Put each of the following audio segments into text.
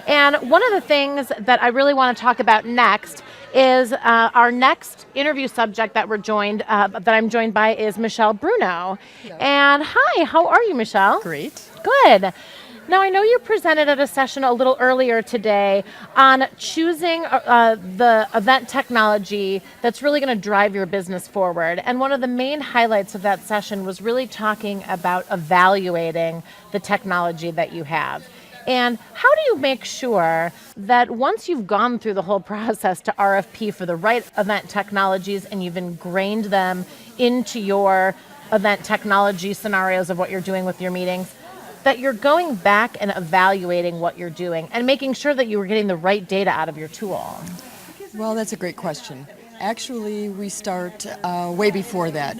And one of the things that I really want to talk about next is our next interview subject that I'm joined by is Michelle Bruno. Hello. And hi, how are you, Michelle? Great. Good. Now, I know you presented at a session a little earlier today on choosing the event technology that's really going to drive your business forward. And one of the main highlights of that session was really talking about evaluating the technology that you have. And how do you make sure that once you've gone through the whole process to RFP for the right event technologies and you've ingrained them into your event technology scenarios of what you're doing with your meetings, that you're going back and evaluating what you're doing and making sure that you were getting the right data out of your tool? Well, that's a great question. Actually, we start way before that.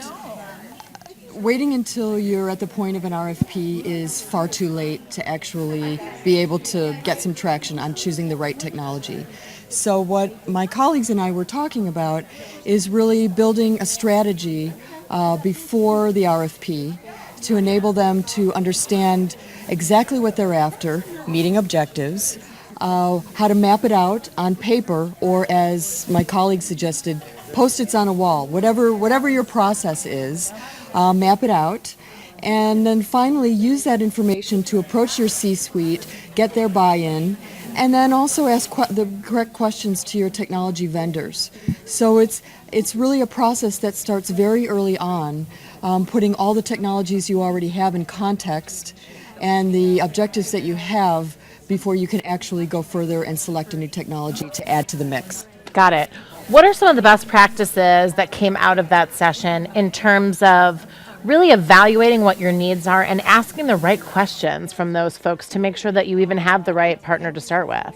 Waiting until you're at the point of an RFP is far too late to actually be able to get some traction on choosing the right technology. So what my colleagues and I were talking about is really building a strategy before the RFP to enable them to understand exactly what they're after, meeting objectives, how to map it out on paper, or as my colleague suggested, Post-its on a wall. Whatever your process is, map it out, and then finally use that information to approach your C-suite, get their buy-in, and then also ask the correct questions to your technology vendors. So it's really a process that starts very early on, putting all the technologies you already have in context and the objectives that you have before you can actually go further and select a new technology to add to the mix. Got it. What are some of the best practices that came out of that session in terms of really evaluating what your needs are and asking the right questions from those folks to make sure that you even have the right partner to start with?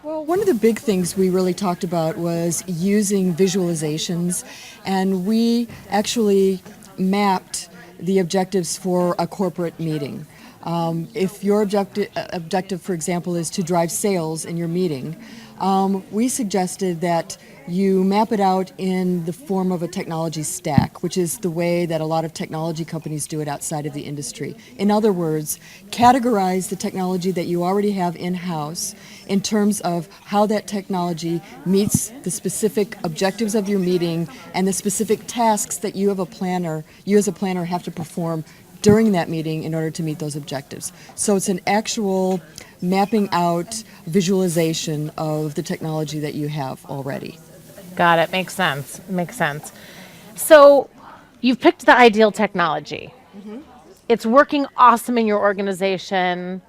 Well, one of the big things we really talked about was using visualizations, and we actually mapped the objectives for a corporate meeting. If your objective, for example, is to drive sales in your meeting, we suggested that you map it out in the form of a technology stack, which is the way that a lot of technology companies do it outside of the industry. In other words, categorize the technology that you already have in-house in terms of how that technology meets the specific objectives of your meeting and the specific tasks that you as a planner have to perform during that meeting in order to meet those objectives. So it's an actual mapping out visualization of the technology that you have already. Got it. Makes sense. Makes sense. So you've picked the ideal technology. Mm-hmm. It's working awesome in your organization.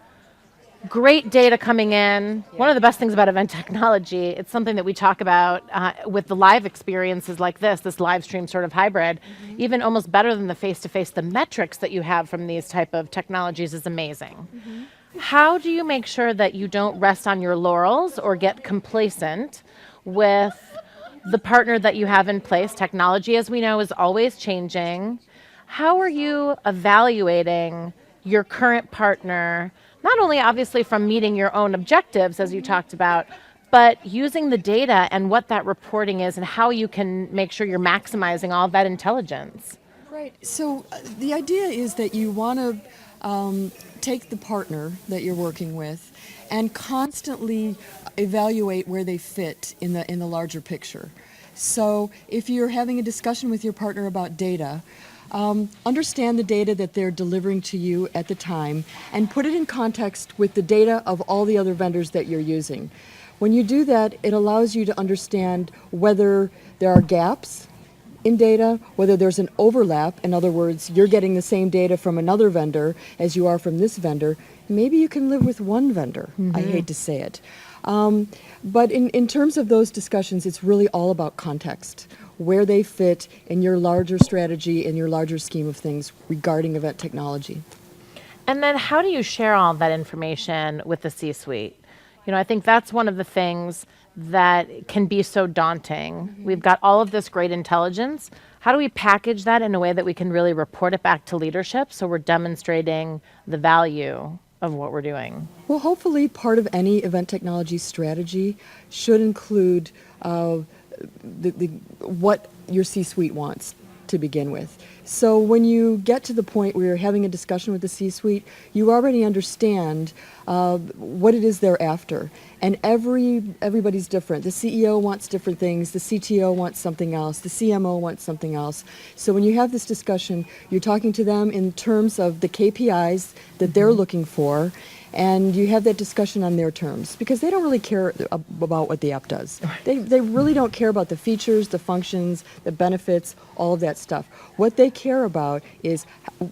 Great data coming in. Yeah. One of the best things about event technology, it's something that we talk about with the live experiences like this live stream sort of hybrid, even almost better than the face-to-face. The metrics that you have from these type of technologies is amazing. How do you make sure that you don't rest on your laurels or get complacent with the partner that you have in place? Technology, as we know, is always changing. How are you evaluating your current partner, not only obviously from meeting your own objectives, as you talked about, but using the data and what that reporting is and how you can make sure you're maximizing all of that intelligence? Right. So the idea is that you want to take the partner that you're working with and constantly evaluate where they fit in the larger picture. So if you're having a discussion with your partner about data, understand the data that they're delivering to you at the time and put it in context with the data of all the other vendors that you're using. When you do that, it allows you to understand whether there are gaps in data, whether there's an overlap. In other words, you're getting the same data from another vendor as you are from this vendor. Maybe you can live with one vendor. I hate to say it. But in terms of those discussions, it's really all about context, where they fit in your larger strategy, in your larger scheme of things regarding event technology. And then how do you share all that information with the C-suite? You know, I think that's one of the things that can be so daunting. We've got all of this great intelligence. How do we package that in a way that we can really report it back to leadership so we're demonstrating the value of what we're doing? Well, hopefully part of any event technology strategy should include what your C-suite wants. to begin with. So when you get to the point where you're having a discussion with the C-suite, you already understand what it is they're after. And everybody's different. The CEO wants different things. The CTO wants something else. The CMO wants something else. So when you have this discussion, you're talking to them in terms of the KPIs that they're looking for, and you have that discussion on their terms, because they don't really care about what the app does. They really don't care about the features, the functions, the benefits, all of that stuff. What they care about is,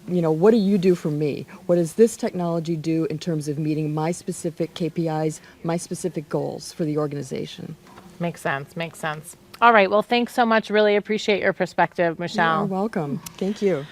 what do you do for me? What does this technology do in terms of meeting my specific KPIs, my specific goals for the organization? Makes sense, makes sense. All right, well, thanks so much. Really appreciate your perspective, Michelle. You're welcome. Thank you.